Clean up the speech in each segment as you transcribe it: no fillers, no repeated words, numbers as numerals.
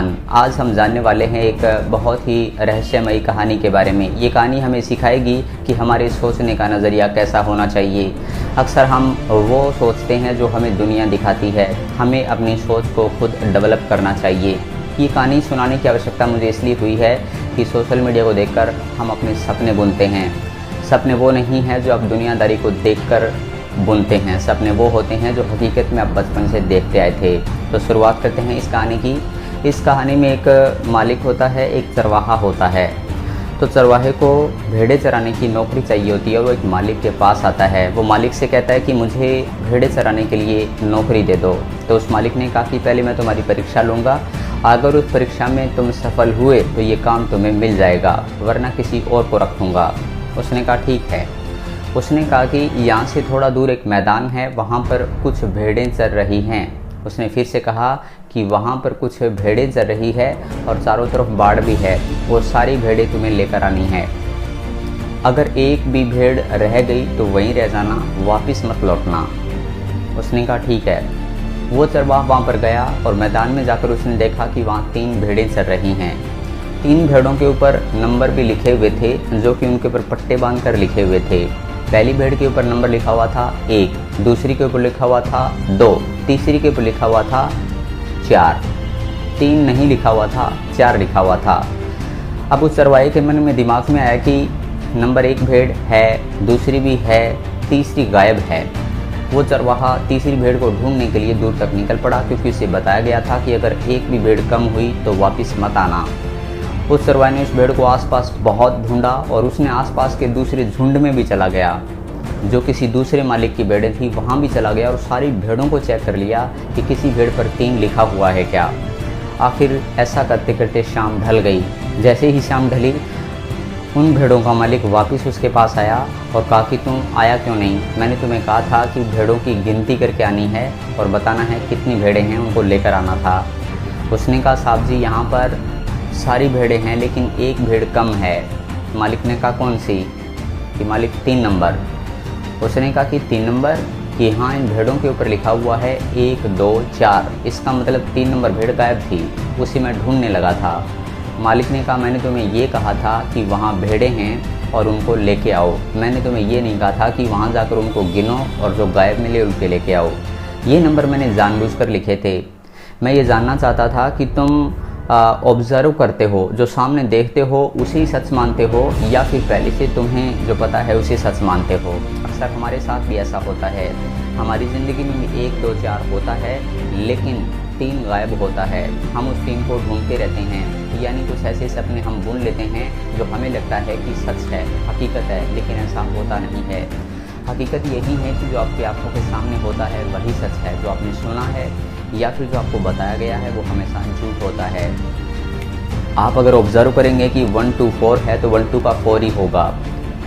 Everyone, आज हम जानने वाले हैं एक बहुत ही रहस्यमयी कहानी के बारे में। ये कहानी हमें सिखाएगी कि हमारे सोचने का नज़रिया कैसा होना चाहिए। अक्सर हम वो सोचते हैं जो हमें दुनिया दिखाती है, हमें अपनी सोच को खुद डेवलप करना चाहिए। ये कहानी सुनाने की आवश्यकता मुझे इसलिए हुई है कि सोशल मीडिया को देखकर हम अपने सपने बुनते हैं। सपने वो नहीं हैं जो आप दुनियादारी को देखकर बुनते हैं, सपने वो होते हैं जो हकीकत में आप बचपन से देखते आए थे। तो शुरुआत करते हैं इस कहानी की। इस कहानी में एक मालिक होता है, एक चरवाहा होता है। तो चरवाहे को भेड़ें चराने की नौकरी चाहिए होती है। वो एक मालिक के पास आता है। वो मालिक से कहता है कि मुझे भेड़ें चराने के लिए नौकरी दे दो। तो उस मालिक ने कहा कि पहले मैं तुम्हारी परीक्षा लूँगा, अगर उस परीक्षा में तुम सफल हुए तो ये काम तुम्हें मिल जाएगा, वरना किसी और को रखूँगा। उसने कहा ठीक है। उसने कहा कि यहाँ से थोड़ा दूर एक मैदान है, वहाँ पर कुछ भेड़ें चर रही हैं। उसने फिर से कहा कि वहाँ पर कुछ भेड़ें चर रही है और चारों तरफ बाड़ भी है, वो सारी भेड़ें तुम्हें लेकर आनी है। अगर एक भी भेड़ रह गई तो वहीं रह जाना, वापस मत लौटना। उसने कहा ठीक है। वो चरवाहा वहाँ पर गया और मैदान में जाकर उसने देखा कि वहाँ 3 भेड़ें चर रही हैं। 3 भेड़ों के ऊपर नंबर भी लिखे हुए थे, जो कि उनके ऊपर पट्टे बांधकर लिखे हुए थे। पहली भेड़ के ऊपर नंबर लिखा हुआ था 1, दूसरी के ऊपर लिखा हुआ था 2, तीसरी के ऊपर लिखा हुआ था 4, 3 नहीं लिखा हुआ था, 4 लिखा हुआ था। अब उस चरवाहे के मन में दिमाग में आया कि नंबर 1 भेड़ है, दूसरी भी है, तीसरी गायब है। वो चरवाहा तीसरी भेड़ को ढूंढने के लिए दूर तक निकल पड़ा, क्योंकि उसे बताया गया था कि अगर एक भी भेड़ कम हुई तो वापस मत आना। उस चरवाहे ने उस भेड़ को आसपास बहुत ढूंढा और उसने आसपास के दूसरे झुंड में भी चला गया, जो किसी दूसरे मालिक की भेड़ें थी, वहाँ भी चला गया और सारी भेड़ों को चेक कर लिया कि किसी भेड़ पर 3 लिखा हुआ है क्या। आखिर ऐसा करते करते शाम ढल गई। जैसे ही शाम ढली, उन भेड़ों का मालिक वापस उसके पास आया और कहा कि तुम आया क्यों नहीं? मैंने तुम्हें कहा था कि भेड़ों की गिनती करके आनी है और बताना है कितनी भेड़ें हैं, उनको लेकर आना था। उसने कहा साहब जी, यहाँ पर सारी भेड़ें हैं लेकिन एक भेड़ कम है। मालिक ने कहा कौन सी? कि मालिक 3 नंबर। उसने कहा कि 3 नंबर? कि हाँ, इन भेड़ों के ऊपर लिखा हुआ है 1, 2, 4। इसका मतलब 3 नंबर भेड़ गायब थी, उसे मैं ढूंढने लगा था। मालिक ने कहा मैंने तुम्हें ये कहा था कि वहाँ भेड़ें हैं और उनको लेके आओ, मैंने तुम्हें ये नहीं कहा था कि वहाँ जाकर उनको गिनो और जो गायब मिले उनके लेके आओ। ये नंबर मैंने जानबूझकर लिखे थे। मैं ये जानना चाहता था कि तुम ऑब्ज़र्व करते हो, जो सामने देखते हो उसे ही सच मानते हो, या फिर पहले से तुम्हें जो पता है उसे सच मानते हो। अक्सर हमारे साथ भी ऐसा होता है। हमारी ज़िंदगी में 1, 2, 4 होता है, लेकिन 3 गायब होता है। हम उस 3 को ढूंढते रहते हैं, यानी कुछ ऐसे सपने हम बुन लेते हैं जो हमें लगता है कि सच है, हकीकत है, लेकिन ऐसा होता नहीं है। हकीकत यही है कि जो आपकी आंखों के सामने होता है वही सच है। जो आपने सुना है या फिर जो आपको बताया गया है वो हमेशा झूठ होता है। आप अगर ऑब्जर्व करेंगे कि 1, 2, 4 है तो 1, 2 का 4 ही होगा।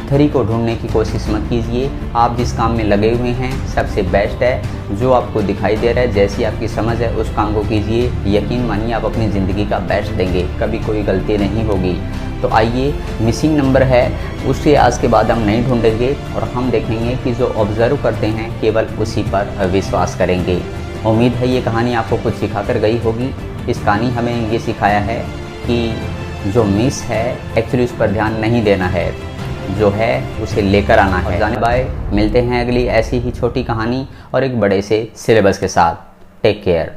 3 को ढूंढने की कोशिश मत कीजिए। आप जिस काम में लगे हुए हैं सबसे बेस्ट है, जो आपको दिखाई दे रहा है, जैसी आपकी समझ है उस काम को कीजिए। यकीन मानिए आप अपनी ज़िंदगी का बेस्ट देंगे, कभी कोई गलती नहीं होगी। तो आइए, मिसिंग नंबर है उसे आज के बाद हम नहीं ढूंढेंगे और हम देखेंगे कि जो ऑब्ज़र्व करते हैं केवल उसी पर विश्वास करेंगे। उम्मीद है ये कहानी आपको कुछ सिखा कर गई होगी। इस कहानी हमें ये सिखाया है कि जो मिस है एक्चुअली उस पर ध्यान नहीं देना है, जो है उसे लेकर आना है। जाने बाय, मिलते हैं अगली ऐसी ही छोटी कहानी और एक बड़े से सिलेबस के साथ। Take care.